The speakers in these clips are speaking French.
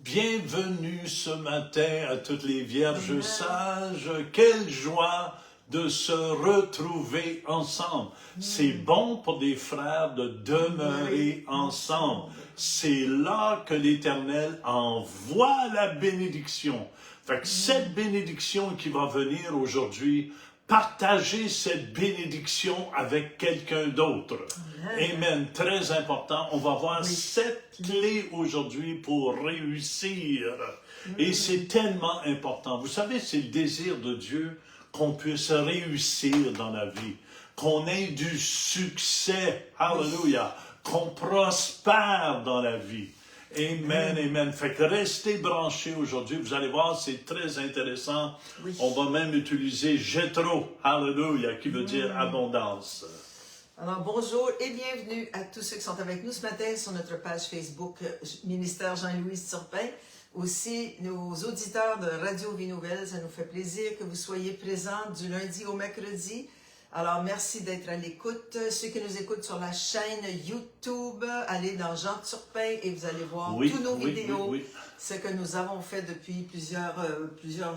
Bienvenue ce matin à toutes les vierges sages. Quelle joie de se retrouver ensemble. C'est bon pour des frères de demeurer ensemble. C'est là que l'Éternel envoie la bénédiction. Fait que cette bénédiction qui va venir aujourd'hui, partagez cette bénédiction avec quelqu'un d'autre. Amen. Très important. On va voir 7 clés aujourd'hui pour réussir. Et c'est tellement important. Vous savez, c'est le désir de Dieu qu'on puisse réussir dans la vie, qu'on ait du succès. Alléluia. Qu'on prospère dans la vie. Amen, amen. Fait que restez branchés aujourd'hui. Vous allez voir, c'est très intéressant. Oui. On va même utiliser Jétro, Alléluia, qui veut dire abondance. Alors, bonjour et bienvenue à tous ceux qui sont avec nous ce matin sur notre page Facebook Ministère Jean-Louis Turpin. Aussi, nos auditeurs de Radio Vie Nouvelle, ça nous fait plaisir que vous soyez présents du lundi au mercredi. Alors, merci d'être à l'écoute. Ceux qui nous écoutent sur la chaîne YouTube, allez dans Jean Turpin et vous allez voir tous nos vidéos. Ce que nous avons fait depuis plusieurs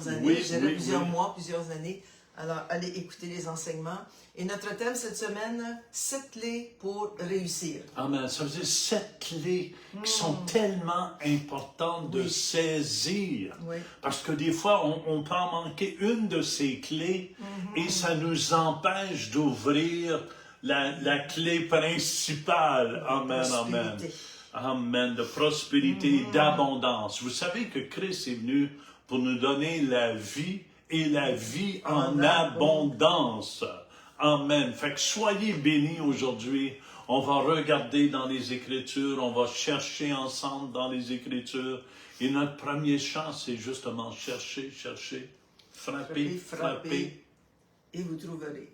années, plusieurs mois, plusieurs années. Alors, allez écouter les enseignements. Et notre thème cette semaine, 7 clés pour réussir. Amen. Ça veut dire 7 clés qui sont tellement importantes de saisir. Oui. Parce que des fois, on peut en manquer une de ces clés et ça nous empêche d'ouvrir la clé principale. Amen, amen. Amen. De prospérité et d'abondance. Vous savez que Christ est venu pour nous donner la vie et la vie en abondance. Amen. Fait que soyez bénis aujourd'hui. On va regarder dans les Écritures, on va chercher ensemble dans les Écritures. Et notre premier chant, c'est justement chercher, frapper. Et vous trouverez.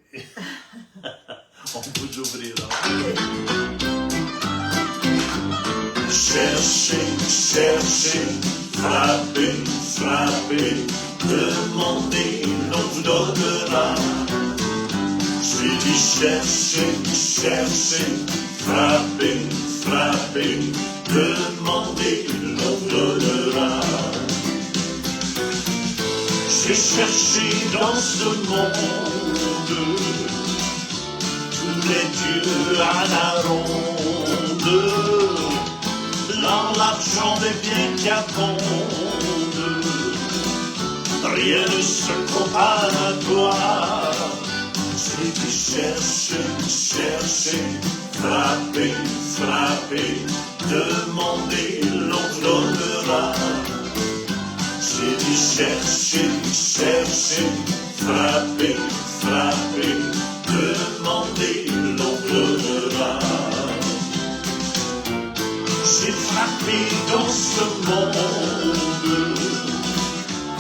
On vous ouvrira. Cherchez, frappez. Demandez, l'on vous donnera. J'ai dit cherchez, frappez. Demandez, l'on vous donnera. J'ai cherché dans ce monde tous les dieux à la ronde, l'argent des biens qui abondent. Rien ne se compare à toi. J'ai dit cherchez, frappez, demandez, l'on vous donnera. J'ai dit cherchez, frappez, demandez, l'on vous donnera. J'ai frappé dans ce monde,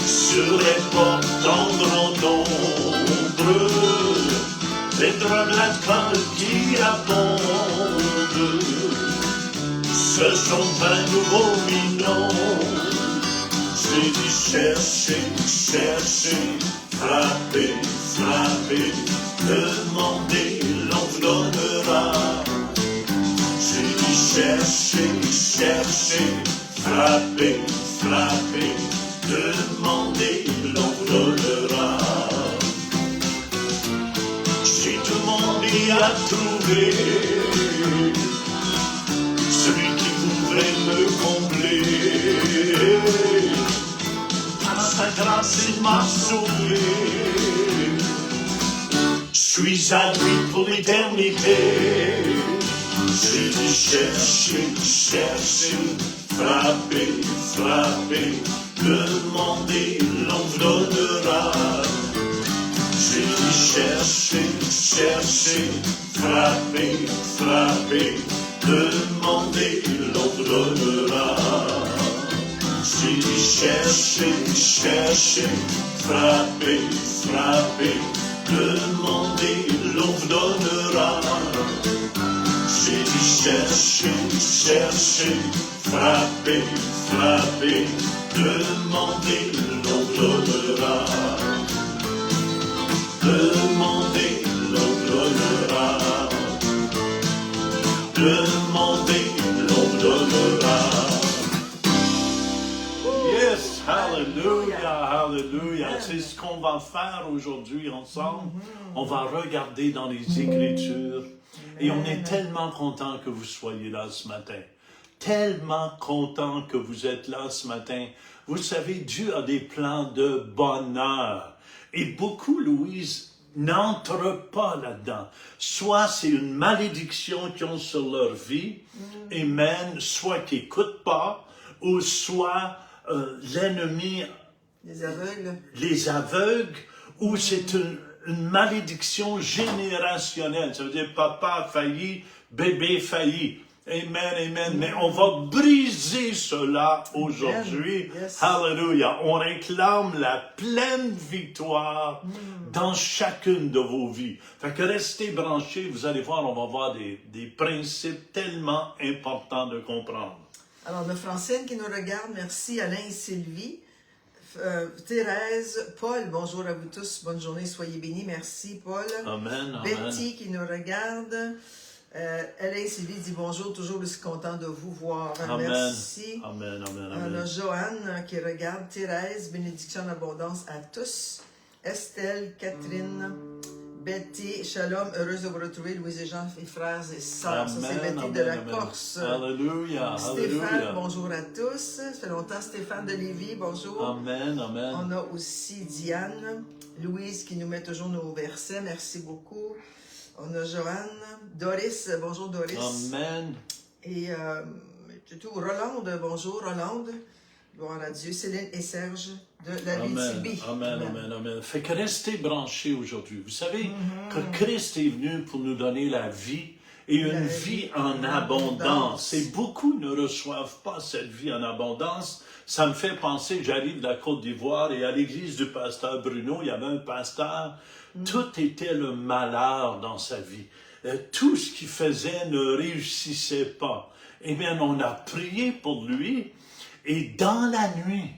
sur les portes en grand nombre, les drogues, l'alcool qui abondent, ce sont un nouveau minons. J'ai dit cherchez, frappez, demandez, l'on vous donnera. J'ai dit cherchez, frappez, demandez, l'on vous donnera. J'ai demandé à trouver celui qui voudrait me combler. Par sa grâce, il m'a sauvé. Je suis à lui pour l'éternité. J'ai dit cherchez, frappez, demandez, l'on vous donnera. J'ai dit cherchez, frappez, demandez, l'on vous donnera. J'ai dit cherchez, frappez, demandez, l'on vous donnera. J'ai dit cherchez, frappez, demandez, l'on vous donnera. Demandez, l'on vous donnera. Demandez, l'on vous donnera. Alléluia. Amen. C'est ce qu'on va faire aujourd'hui ensemble. On va regarder dans les Écritures. Et on est tellement content que vous soyez là ce matin. Tellement content que vous êtes là ce matin. Vous savez, Dieu a des plans de bonheur. Et beaucoup, Louise, n'entrent pas là-dedans. Soit c'est une malédiction qu'ils ont sur leur vie, amen, soit qu'ils n'écoutent pas, ou soit l'ennemi les aveugle, ou c'est une malédiction générationnelle. Ça veut dire papa failli, bébé failli. Amen, amen. Mais on va briser cela aujourd'hui. Yes. Alléluia. On réclame la pleine victoire dans chacune de vos vies. Fait que restez branchés. Vous allez voir, on va voir des principes tellement importants de comprendre. Alors, nos Francine qui nous regarde, merci. Alain et Sylvie. Thérèse, Paul, bonjour à vous tous. Bonne journée, soyez bénis. Merci, Paul. Amen, amen. Betty qui nous regarde. Alain Sylvie dit bonjour, toujours aussi content de vous voir. Amen. Merci. Amen, amen, On amen. a Joanne qui regarde. Thérèse, bénédiction d'abondance à tous. Estelle, Catherine, Betty, Shalom, heureuse de vous retrouver, Louise et Jean, et frères et sœurs. Ça, c'est Betty de la Corse. Alléluia, Stéphane, alléluia. bonjour à tous. Ça fait longtemps, Stéphane de Lévis, bonjour. Amen, amen. On a aussi Diane, Louise qui nous met toujours nos versets, merci beaucoup. On a Joanne, Doris, bonjour Doris. Amen. Et c'est tout. Rolande, bonjour Rolande. Gloire à Dieu. Céline et Serge de la VTB. Amen, amen, amen. Fait que restez branchés aujourd'hui. Vous savez que Christ est venu pour nous donner la vie et une vie en abondance. Et beaucoup ne reçoivent pas cette vie en abondance. Ça me fait penser que j'arrive de la Côte d'Ivoire et à l'église du pasteur Bruno, il y avait un pasteur, tout était le malheur dans sa vie. Tout ce qu'il faisait ne réussissait pas. Eh bien, on a prié pour lui et dans la nuit,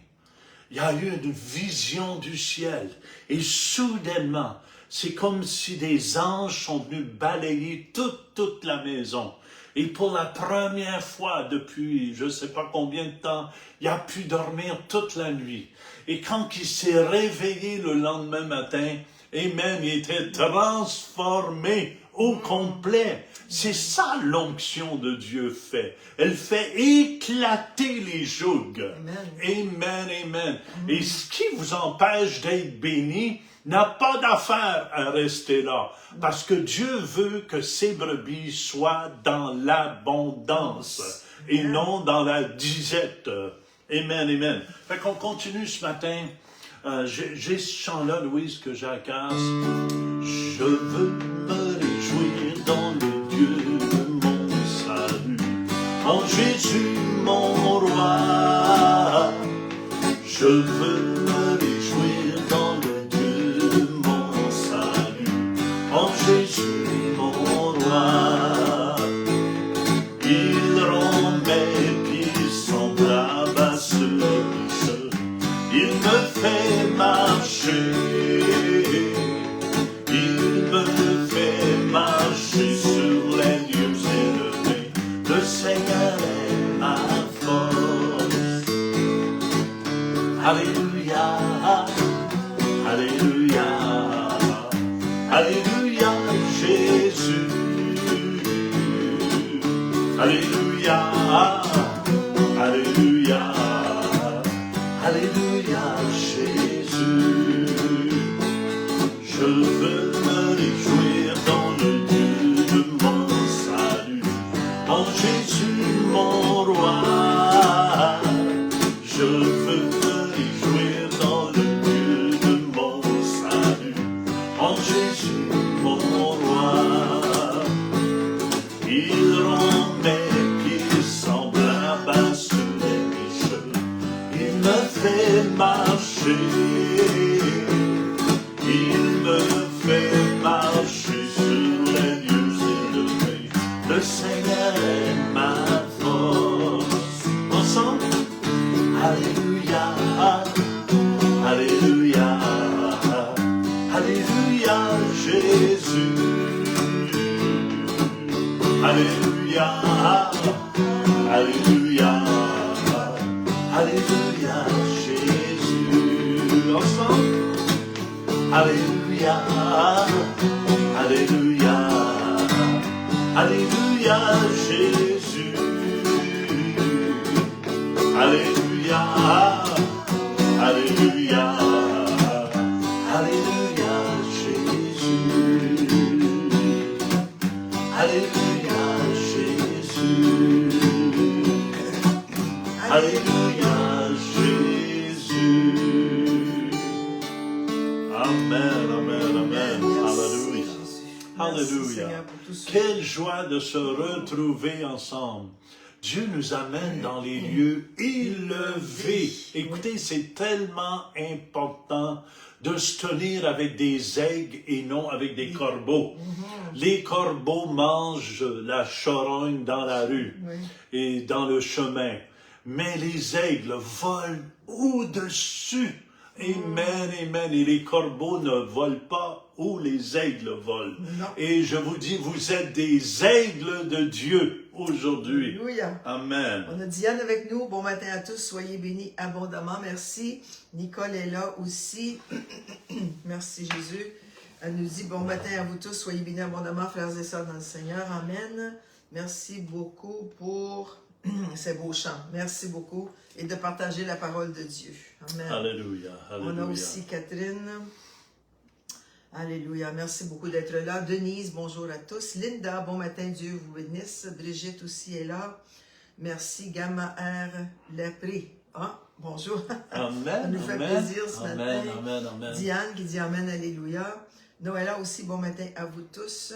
il y a eu une vision du ciel. Et soudainement, c'est comme si des anges sont venus balayer toute la maison. Et pour la première fois depuis je ne sais pas combien de temps, il a pu dormir toute la nuit. Et quand il s'est réveillé le lendemain matin, amen, il était transformé au complet. C'est ça l'onction de Dieu fait. Elle fait éclater les jougs. Amen, amen. Et ce qui vous empêche d'être béni n'a pas d'affaire à rester là. Parce que Dieu veut que ses brebis soient dans l'abondance et non dans la disette. Amen, amen. Fait qu'on continue ce matin. J'ai ce chant-là, Louise, que j'ai à cœur. Je veux me réjouir dans le Dieu de mon salut, en Jésus mon roi. Je veux me réjouir dans le Dieu de mon salut, en Jésus mon roi. Il rend mes pieds semblables à ceux des cieux. Il me fait marcher, il me fait marcher sur les lieux élevés. Le Seigneur est ma force. Alléluia, alléluia, alléluia, Jésus. Alléluia, alléluia. Alléluia, Jésus. Je veux me réjouir dans le Dieu de mon salut, en Jésus mon roi. Je veux me réjouir dans le Dieu de mon salut, en Jésus mon roi. Il rend mes pieds semblables à ceux des pécheurs. Il me fait marcher, il me fait marcher sur les lieux élevés. Le Seigneur est ma force. Ensemble, alléluia, alléluia, alléluia, Jésus. Alléluia, alléluia. Alléluia, Jésus. Alléluia, Alléluia, Alléluia, Jésus. Alléluia, Alléluia, Alléluia, Jésus. Alléluia, Jésus. Alléluia, Jésus. Amen, amen, amen. Alléluia. Alléluia. Quelle joie de se retrouver ensemble. Dieu nous amène dans les lieux élevés. Écoutez, c'est tellement important de se tenir avec des aigles et non avec des corbeaux. Les corbeaux mangent la charogne dans la rue et dans le chemin. Mais les aigles volent au-dessus. Amen, amen. Et les corbeaux ne volent pas où les aigles volent. Non. Et je vous dis, vous êtes des aigles de Dieu aujourd'hui. Alléluia. Amen. On a Diane avec nous. Bon matin à tous. Soyez bénis abondamment. Merci. Nicole est là aussi. Merci Jésus. Elle nous dit bon matin à vous tous. Soyez bénis abondamment, frères et sœurs dans le Seigneur. Amen. Merci beaucoup pour ces beaux chants. Merci beaucoup. Et de partager la parole de Dieu. Amen. Alléluia. Alléluia. On a aussi Catherine. Alléluia. Merci beaucoup d'être là. Denise, bonjour à tous. Linda, bon matin, Dieu vous bénisse. Brigitte aussi est là. Merci. Gamma R. Lepré. Ah, bonjour. Amen. Ça nous fait plaisir ce amen, matin. Amen, amen. Diane qui dit Amen, Alléluia. Noëlla aussi, bon matin à vous tous.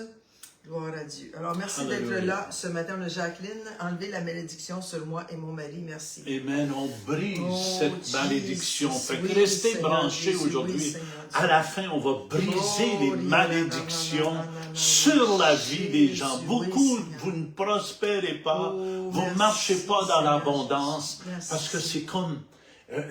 Gloire à Dieu. Alors, merci d'être là. Ce matin, on a Jacqueline. Enlevez la malédiction sur moi et mon mari. Merci. Amen. On brise cette malédiction. Fait que Oui, restez Seigneur branchés Jésus, aujourd'hui. oui, Seigneur Dieu. À la fin, on va briser les malédictions sur la vie des gens. Jésus, Beaucoup, oui, Seigneur. vous ne prospérez pas. Oh, Vous ne merci, marchez pas dans Seigneur l'abondance. Jésus. Parce que Merci. c'est comme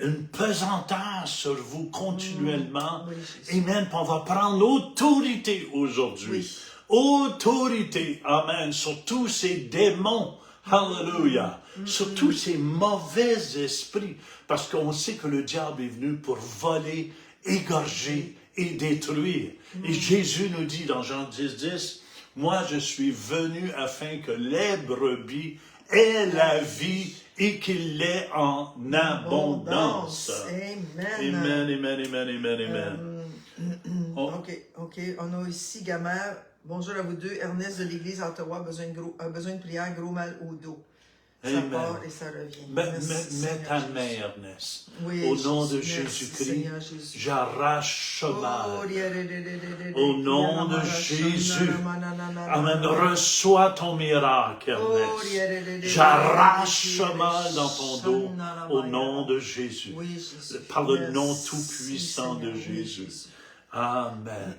une pesanteur sur vous continuellement. Oui, Jésus. Amen. Puis on va prendre l'autorité aujourd'hui. Oui. Autorité, amen, sur tous ces démons, hallelujah, sur tous ces mauvais esprits, parce qu'on sait que le diable est venu pour voler, égorger et détruire. Et Jésus nous dit dans Jean 10, moi je suis venu afin que les brebis aient la vie et qu'il l'ait en abondance. Amen. Amen, amen, amen, amen, amen. Oh. OK. On a ici Gamère. Bonjour à vous deux. Ernest de l'Église à Ottawa a besoin de prière, gros mal au dos. Ça Amen. part et ça revient. Mets Merci, ta Seigneur main, Jésus. Ernest. Oui, Au nom de Jésus. Merci, Jésus-Christ, Seigneur Jésus. j'arrache ce Oh, mal. Au nom de Jésus. Amen. Reçois ton miracle, Ernest. J'arrache ce mal dans ton dos. Au nom de Jésus. Oui, Jésus. Par le nom Merci, tout-puissant de Seigneur. Oui, Jésus. Amen.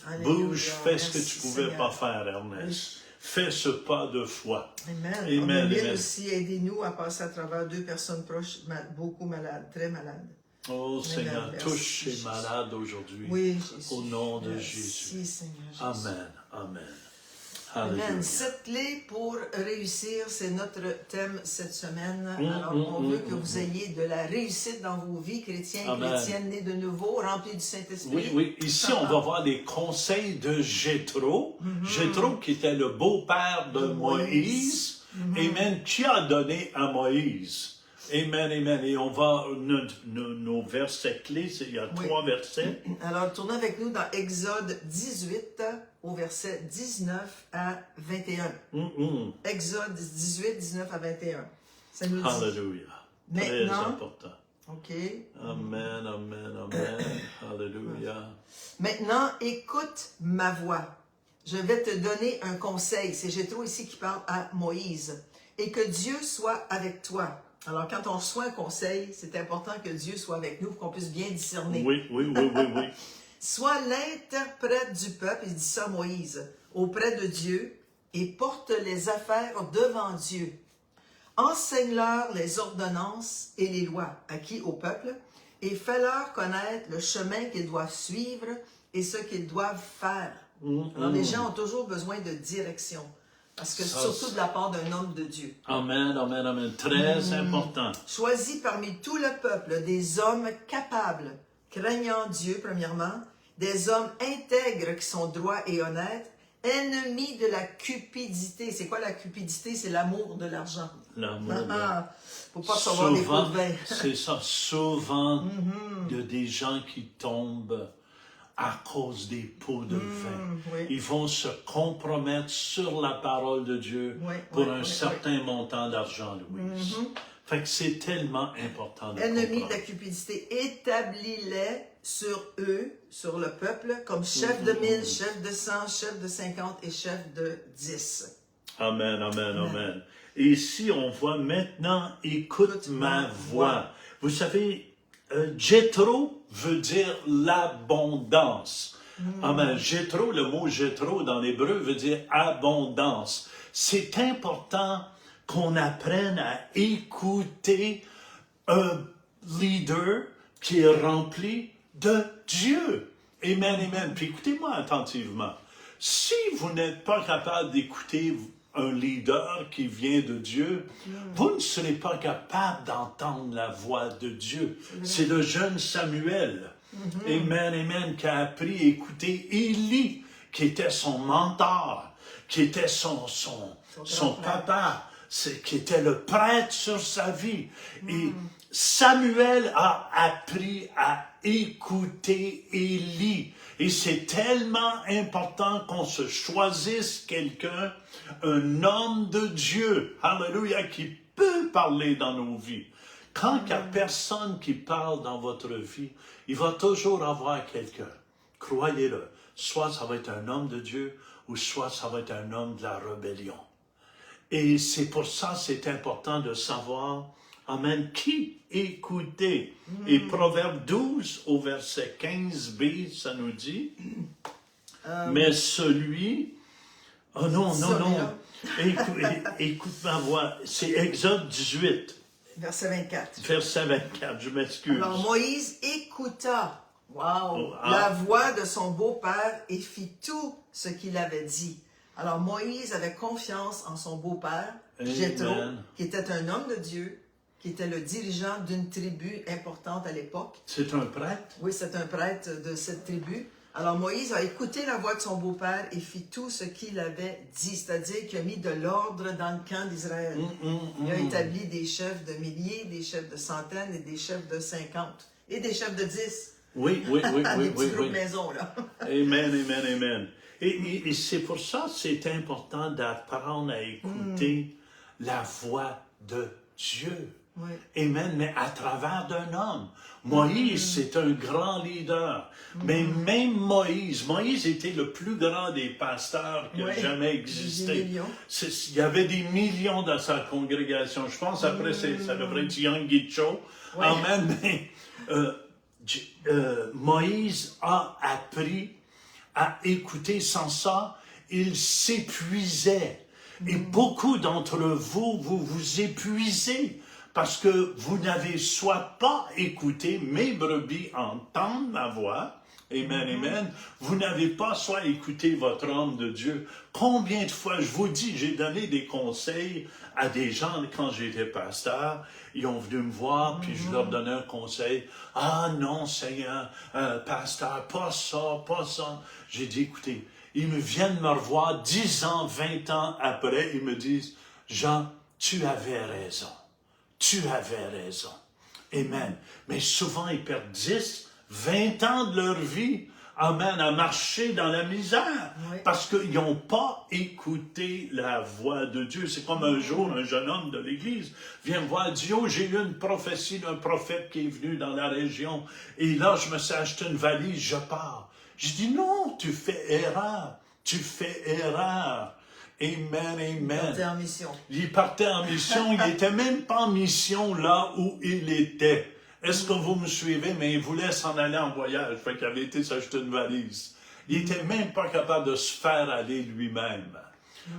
Alléluia. Bouge, fais ce que Merci, tu ne pouvais Seigneur. pas faire, Ernest. Fais ce pas de foi. Amen. Amen, Amen. amen. Aussi, aidez-nous à passer à travers deux personnes proches, beaucoup malades, très malades. Oh Seigneur, Merci, touche ces Jésus. malades aujourd'hui. Oui, Jésus. Au nom de Merci, Jésus. Seigneur Jésus. Amen. Amen. Amen. Alléluia. 7 clés pour réussir, c'est notre thème cette semaine. Alors, on veut que vous ayez de la réussite dans vos vies, chrétiens et Amen. chrétiennes, nés de nouveau, remplis du Saint-Esprit. Oui, oui. Ici, on va voir les conseils de Jéthro. Jéthro, qui était le beau-père de Moïse. Amen. Qui a donné à Moïse. Amen, amen. Et on va, nos versets clés, il y a 3 versets. Alors, tournez avec nous dans Exode 18, au verset 19 à 21. Exode 18, 19 à 21. Ça nous dit. Alléluia. Très Maintenant, important. OK. Amen, amen, amen. Alléluia. Maintenant, écoute ma voix. Je vais te donner un conseil. C'est Jéthro ici qui parle à Moïse. Et que Dieu soit avec toi. Alors, quand on reçoit un conseil, c'est important que Dieu soit avec nous pour qu'on puisse bien discerner. Oui. Sois l'interprète du peuple, il dit ça à Moïse, auprès de Dieu, et porte les affaires devant Dieu. Enseigne-leur les ordonnances et les lois, à qui? Au peuple, et fais-leur connaître le chemin qu'ils doivent suivre et ce qu'ils doivent faire. Alors, les gens ont toujours besoin de direction. Parce que surtout de la part d'un homme de Dieu. Amen, amen, amen. Très important. Choisis parmi tout le peuple des hommes capables, craignant Dieu, premièrement, des hommes intègres qui sont droits et honnêtes, ennemis de la cupidité. C'est quoi la cupidité? C'est l'amour de l'argent. L'amour. Faut pas recevoir des pots de vin. C'est ça. Souvent, il y a des gens qui tombent à cause des pots de vin. Oui. Ils vont se compromettre sur la parole de Dieu pour un certain montant d'argent, Louise. Fait que c'est tellement important de Ennemis de comprendre. la cupidité, établis-les sur eux, sur le peuple, comme chef de 1000, chef de 100, chef de 50 et chef de 10. Amen, amen, amen. Et ici, on voit maintenant, écoute ma voix. Vous savez, Jéthro veut dire l'abondance. Amen. Jéthro, le mot Jéthro dans l'hébreu veut dire abondance. C'est important qu'on apprenne à écouter un leader qui est rempli de Dieu. Amen, amen. Puis écoutez-moi attentivement. Si vous n'êtes pas capable d'écouter un leader qui vient de Dieu, vous ne serez pas capable d'entendre la voix de Dieu. C'est le jeune Samuel, amen, amen, qui a appris à écouter Élie, qui était son mentor, qui était son papa, qui était le prêtre sur sa vie. Et Samuel a appris à écouter Élie. Et c'est tellement important qu'on se choisisse quelqu'un, un homme de Dieu, alléluia, qui peut parler dans nos vies. Quand il n'y a personne qui parle dans votre vie, il va toujours avoir quelqu'un. Croyez-le. Soit ça va être un homme de Dieu, ou soit ça va être un homme de la rébellion. Et c'est pour ça c'est important de savoir, amen, qui écouter. Et Proverbe 12 au verset 15b, ça nous dit, mais celui, oh non, écoute ma voix, c'est Exode 18. Verset 24. Verset 24, je m'excuse. Alors Moïse écouta, la voix de son beau-père et fit tout ce qu'il avait dit. Alors Moïse avait confiance en son beau-père, Jéthro, qui était un homme de Dieu, qui était le dirigeant d'une tribu importante à l'époque. C'est un prêtre? Oui, c'est un prêtre de cette tribu. Alors Moïse a écouté la voix de son beau-père et fit tout ce qu'il avait dit, c'est-à-dire qu'il a mis de l'ordre dans le camp d'Israël. Il a établi des chefs de milliers, des chefs de centaines et des chefs de 50 et des chefs de 10. Oui. Des petits groupes maison, là. Amen. Et c'est pour ça que c'est important d'apprendre à écouter la voix de Dieu. Oui. Amen, mais à travers d'un homme. Moïse, c'est un grand leader. Mais même Moïse était le plus grand des pasteurs qui a jamais existé. Il y avait des millions dans sa congrégation. Je pense après, ça devrait être Yonggi Cho. Amen, mais Moïse a appris à écouter. Sans ça, il s'épuisait. Et beaucoup d'entre vous, vous épuisez parce que vous n'avez soit pas écouté, mes brebis entendent ma voix, amen, vous n'avez pas soit écouté votre homme de Dieu. Combien de fois, je vous dis, j'ai donné des conseils à des gens quand j'étais pasteur, ils ont venu me voir, puis je leur donnais un conseil. Ah non, Seigneur, pasteur, pas ça. J'ai dit, écoutez, ils me viennent me revoir 10 ans, 20 ans après, ils me disent, Jean, tu avais raison. Tu avais raison. Amen. Mais souvent, ils perdent 10, 20 ans de leur vie, amen, à marcher dans la misère. Parce qu'ils n'ont pas écouté la voix de Dieu. C'est comme un jour, un jeune homme de l'église vient me voir, dit, oh, j'ai eu une prophétie d'un prophète qui est venu dans la région. Et là, je me suis acheté une valise, je pars. Je dis, non, tu fais erreur. Amen. Il partait en mission. Il partait en mission. Il n'était même pas en mission là où il était. Est-ce que vous me suivez? Mais il voulait s'en aller en voyage. Fait qu'il avait été s'acheter une valise. Il n'était même pas capable de se faire aller lui-même.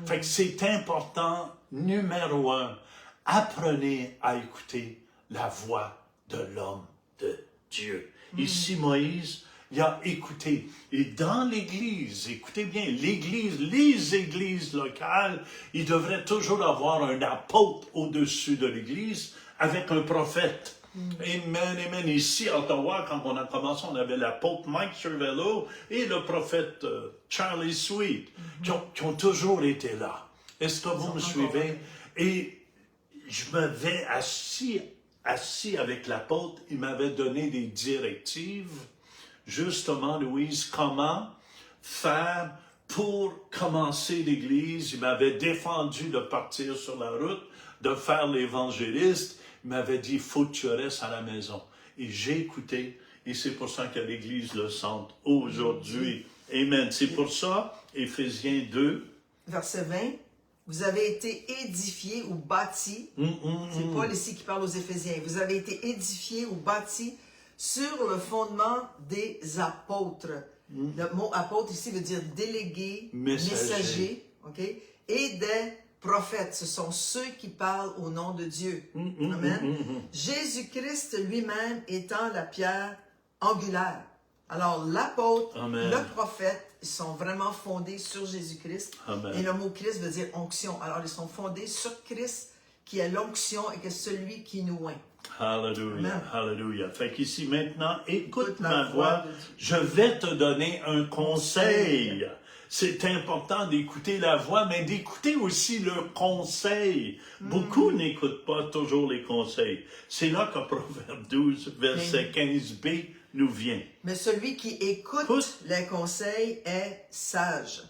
Fait que c'est important, numéro 1, apprenez à écouter la voix de l'homme de Dieu. Ici, Moïse, il a écouté. Et dans l'Église, écoutez bien, l'Église, les églises locales, il devrait toujours avoir un apôtre au-dessus de l'Église avec un prophète. Amen, amen. Ici, à Ottawa, quand on a commencé, on avait l'apôtre Mike Cervello et le prophète Charlie Sweet, qui ont toujours été là. Est-ce que vous me suivez? Et je m'avais assis avec l'apôtre, il m'avait donné des directives, justement, Louise, comment faire pour commencer l'Église. Il m'avait défendu de partir sur la route, de faire l'évangéliste. Il m'avait dit, il faut que tu restes à la maison. Et j'ai écouté, et c'est pour ça que l'Église le sent aujourd'hui. Amen. C'est pour ça, Éphésiens 2. Verset 20. Vous avez été édifiés ou bâtis, c'est Paul ici qui parle aux Éphésiens, vous avez été édifiés ou bâtis sur le fondement des apôtres. Le mot apôtre ici veut dire délégué, messager, okay? Et des prophètes, ce sont ceux qui parlent au nom de Dieu. Amen. Jésus-Christ lui-même étant la pierre angulaire. Alors, l'apôtre, le prophète, ils sont vraiment fondés sur Jésus-Christ. Et le mot Christ veut dire onction. Alors, ils sont fondés sur Christ, qui est l'onction et qui est celui qui nous oint. Alléluia, alléluia. Fait qu'ici, maintenant, écoute ma voix. Je vais te donner un conseil. C'est important d'écouter la voix, mais d'écouter aussi le conseil. Beaucoup n'écoutent pas toujours les conseils. C'est là que Proverbe 12, verset 15b, nous vient. Mais celui qui écoute les conseils est sage.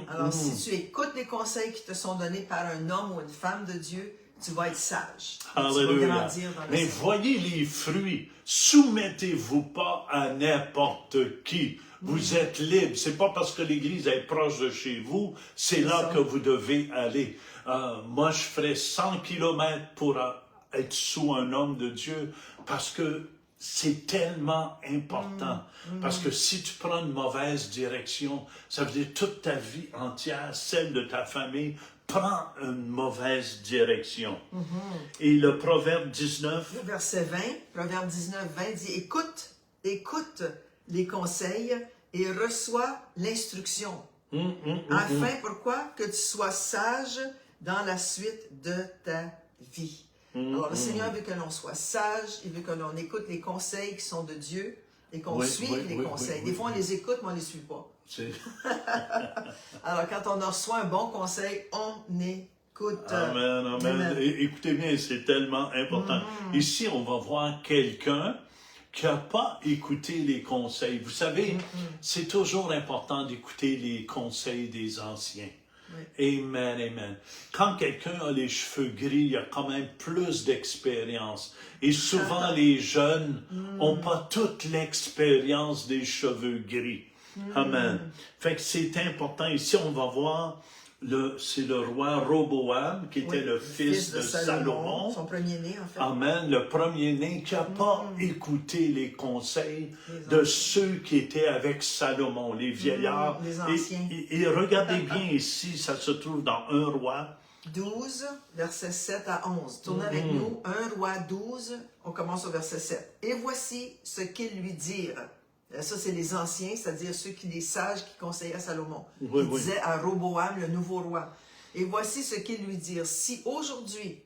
Alors, si tu écoutes les conseils qui te sont donnés par un homme ou une femme de Dieu, tu vas être sage. Alléluia. Tu vas grandir dans le Mais voyez les fruits. Soumettez-vous pas à n'importe qui. Vous êtes libre. C'est pas parce que l'Église est proche de chez vous, c'est là que vous devez aller. Moi, je ferais 100 kilomètres pour être sous un homme de Dieu parce que c'est tellement important. Parce que si tu prends une mauvaise direction, ça veut dire toute ta vie entière, celle de ta famille, prend une mauvaise direction. Et le Proverbe 19... Verset 20, Proverbe 19, 20 dit, écoute les conseils et reçois l'instruction. Afin, pourquoi? Que tu sois sage dans la suite de ta vie. Alors, le Seigneur veut que l'on soit sage, il veut que l'on écoute les conseils qui sont de Dieu et qu'on suive les conseils. Des fois, on les écoute, mais on ne les suit pas. Alors, quand on reçoit un bon conseil, on écoute. Amen, amen. Écoutez bien, c'est tellement important. Ici, on va voir quelqu'un qui n'a pas écouté les conseils. Vous savez, c'est toujours important d'écouter les conseils des anciens. Amen, amen. Quand quelqu'un a les cheveux gris, il a quand même plus d'expérience. Et souvent, les jeunes n'ont pas toute l'expérience des cheveux gris. Amen. Fait que c'est important. Ici, on va voir, c'est le roi Roboam, qui était le fils de Salomon. Son premier-né, en fait. Amen. Le premier-né qui n'a pas écouté les conseils de ceux qui étaient avec Salomon, les vieillards. Les anciens. Et regardez bien ici, ça se trouve dans 1 Roi. 12, versets 7 à 11. Tournez avec nous, 1 Roi 12, on commence au verset 7. Et voici ce qu'ils lui dirent. Ça, c'est les anciens, c'est-à-dire les sages qui conseillaient à Salomon. Qui disaient à Roboam, le nouveau roi. Et voici ce qu'ils lui dirent. Si aujourd'hui,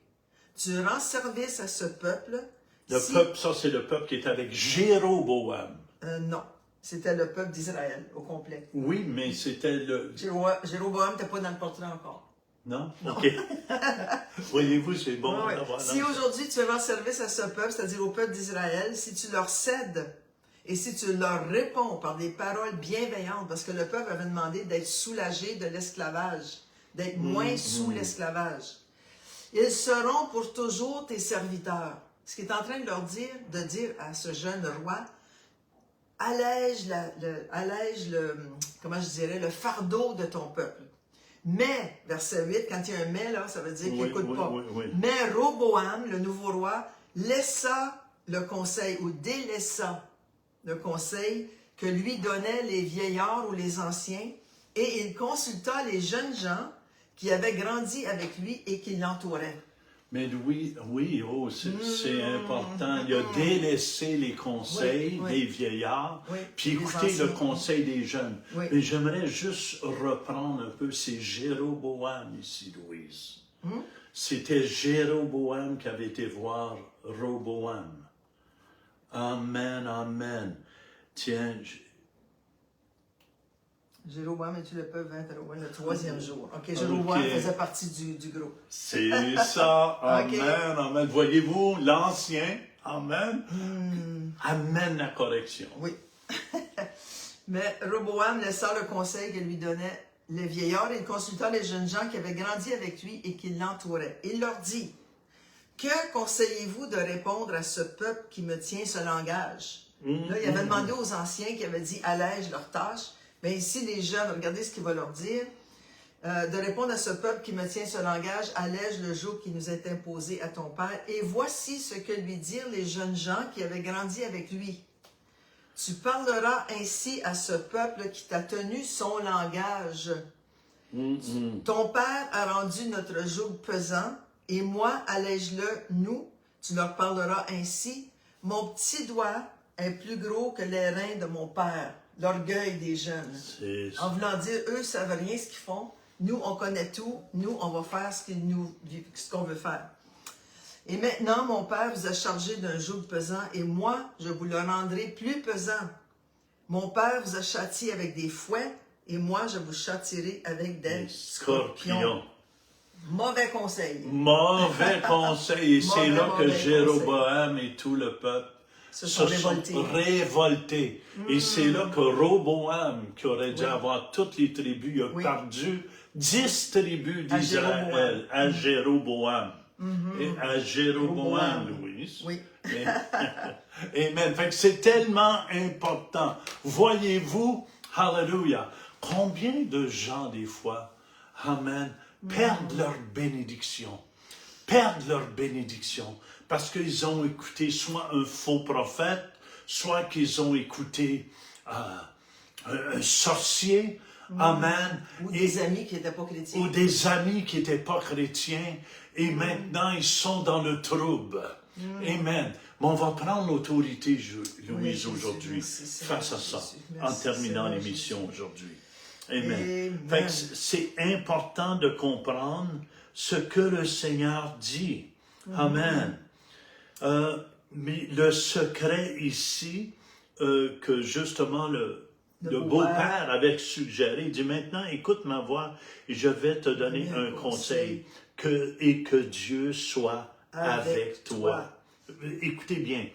tu rends service à ce peuple... Peuple, ça, c'est le peuple qui est avec Jéroboam. Non, c'était le peuple d'Israël au complet. Oui, mais c'était le... Jéroboam n'était pas dans le portrait encore. Non? OK. Voyez-vous, c'est bon. Si aujourd'hui, tu rends service à ce peuple, c'est-à-dire au peuple d'Israël, si tu leur cèdes... Et si tu leur réponds par des paroles bienveillantes, parce que le peuple avait demandé d'être soulagé de l'esclavage, d'être moins sous l'esclavage, ils seront pour toujours tes serviteurs. Ce qu'il est en train de leur dire, à ce jeune roi, allège le fardeau de ton peuple. Mais, verset 8, quand il y a un mais, là, ça veut dire qu'il n'écoute pas. Mais Roboam, le nouveau roi, laissa le conseil ou délaissa le conseil que lui donnaient les vieillards ou les anciens, et il consulta les jeunes gens qui avaient grandi avec lui et qui l'entouraient. Mais oui, c'est important. Il a délaissé les conseils des vieillards, puis écouter le conseil des jeunes. Mais j'aimerais juste reprendre un peu, c'est Jéroboam ici, Louise. C'était Jéroboam qui avait été voir Roboam. Amen, amen. Tiens, Jéroboam est-tu le peuple 21, le troisième jour. OK, Jéroboam faisait partie du groupe. C'est ça, amen, Okay. amen. Voyez-vous, l'ancien, amen, amène la correction. Oui. Mais Roboam laissa le conseil que lui donnait le vieillard et il consulta les jeunes gens qui avaient grandi avec lui et qui l'entouraient. Il leur dit, « Que conseillez-vous de répondre à ce peuple qui me tient ce langage? » Là, il avait demandé aux anciens qui avaient dit « Allège leur tâche ». Mais ici, les jeunes, regardez ce qu'il va leur dire. De répondre à ce peuple qui me tient ce langage, allège le joug qui nous est imposé à ton père. Et voici ce que lui dirent les jeunes gens qui avaient grandi avec lui. Tu parleras ainsi à ce peuple qui t'a tenu son langage. Ton père a rendu notre joug pesant, et moi, allège-le, nous. Tu leur parleras ainsi. Mon petit doigt est plus gros que les reins de mon père. L'orgueil des jeunes. En voulant dire, eux ne savent rien ce qu'ils font. Nous, on connaît tout. Nous, on va faire ce qu'on veut faire. Et maintenant, mon père vous a chargé d'un joug pesant, et moi, je vous le rendrai plus pesant. Mon père vous a châtié avec des fouets, et moi, je vous châtierai avec des scorpions. Mauvais conseil. Mauvais conseil. Et c'est là que Jéroboam et tout le peuple se sont révoltés. Et c'est là que Roboam, qui aurait dû avoir toutes les tribus, a perdu 10 tribus d'Israël à Jéroboam. Et à Jéroboam, Louise. Oui. Amen. Fait que c'est tellement important. Voyez-vous, hallelujah, combien de gens, des fois, amen, perdent leur bénédiction. Perdent leur bénédiction. Parce qu'ils ont écouté soit un faux prophète, soit qu'ils ont écouté un sorcier. Amen. Ou des amis qui n'étaient pas chrétiens. Ou des amis qui n'étaient pas chrétiens. Et maintenant, ils sont dans le trouble. Amen. Mais on va prendre l'autorité, Louise, aujourd'hui, face à ça, en terminant l'émission aujourd'hui. Amen. Fait que c'est important de comprendre ce que le Seigneur dit. Amen. Mais le secret ici, que justement le beau-père avait suggéré, il dit maintenant, écoute ma voix et je vais te donner un conseil, et que Dieu soit avec toi. Écoutez bien,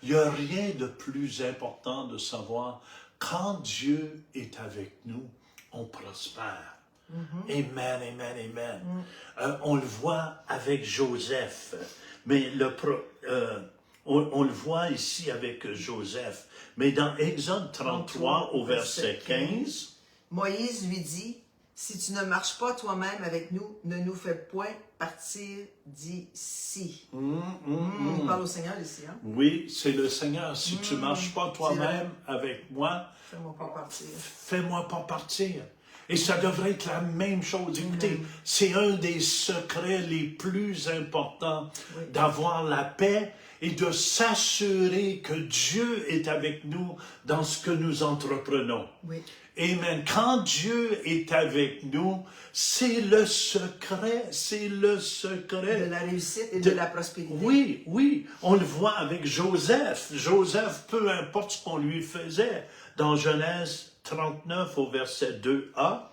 il n'y a rien de plus important de savoir quand Dieu est avec nous, on prospère. Amen, amen, amen. On le voit avec Joseph, mais on le voit ici avec Joseph. Mais dans Exode 33 au verset 15, Moïse lui dit, « Si tu ne marches pas toi-même avec nous, ne nous fais point partir d'ici. » On parle au Seigneur ici. Hein? Oui, c'est le Seigneur. Si tu ne marches pas toi-même avec moi, fais-moi pas partir. Fais-moi pas partir. Et ça devrait être la même chose. Écoutez, c'est un des secrets les plus importants d'avoir la paix et de s'assurer que Dieu est avec nous dans ce que nous entreprenons. Oui. Amen. Quand Dieu est avec nous, c'est le secret, de la réussite et de la prospérité. Oui, oui. On le voit avec Joseph. Joseph, peu importe ce qu'on lui faisait, dans Genèse 39 au verset 2a.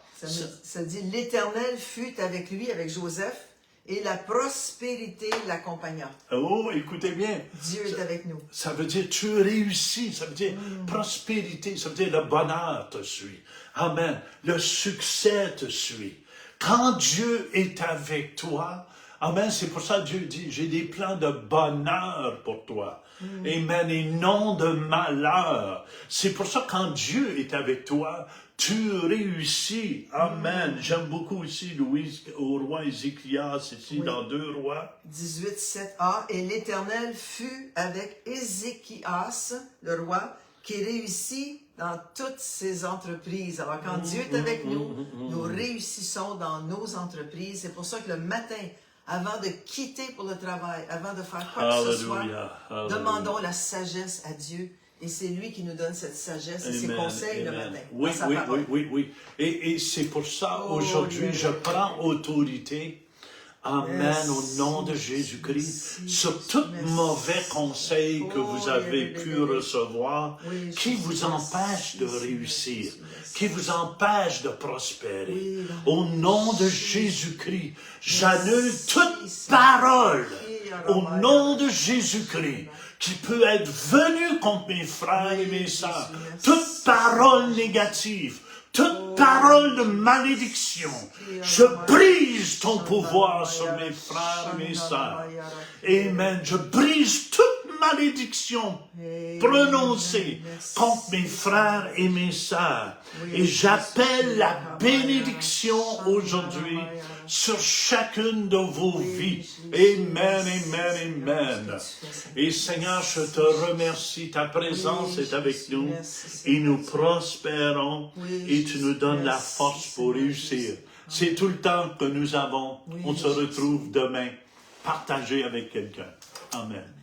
Ça dit, l'Éternel fut avec lui, avec Joseph, et la prospérité l'accompagna. Oh, écoutez bien. Dieu est avec nous. Ça veut dire tu réussis, ça veut dire prospérité, ça veut dire le bonheur te suit. Amen. Le succès te suit. Quand Dieu est avec toi, amen, c'est pour ça que Dieu dit, j'ai des plans de bonheur pour toi. Amen, et non de malheur. C'est pour ça que quand Dieu est avec toi, tu réussis. Amen. J'aime beaucoup ici, Louise, au roi Ézéchias, ici dans 2 Rois. 18, 7a. Et l'Éternel fut avec Ézéchias, le roi, qui réussit dans toutes ses entreprises. Alors, quand Dieu est avec nous, nous réussissons dans nos entreprises. C'est pour ça que le matin, avant de quitter pour le travail, avant de faire quoi que ce soit, demandons la sagesse à Dieu. Et c'est lui qui nous donne cette sagesse et ses conseils le matin. Oui, oui. Et c'est pour ça, aujourd'hui, je prends autorité Amen, au nom de Jésus-Christ, sur tout mauvais conseil que vous avez pu recevoir, qui vous empêche de réussir, qui vous empêche de prospérer. Au nom de Jésus-Christ, j'annule toute parole, au nom de Jésus-Christ, qui peut être venue contre mes frères et mes sœurs, toute parole négative, toute parole de malédiction, je brise ton pouvoir sur mes frères et mes sœurs. Amen. Je brise toute malédiction prononcée contre mes frères et mes sœurs. Et j'appelle la bénédiction aujourd'hui sur chacune de vos vies. Amen, amen, amen. Et Seigneur, je te remercie. Ta présence est avec nous et nous prospérons et tu nous donnes la force pour réussir. C'est tout le temps que nous avons. On se retrouve demain. Partagez avec quelqu'un. Amen.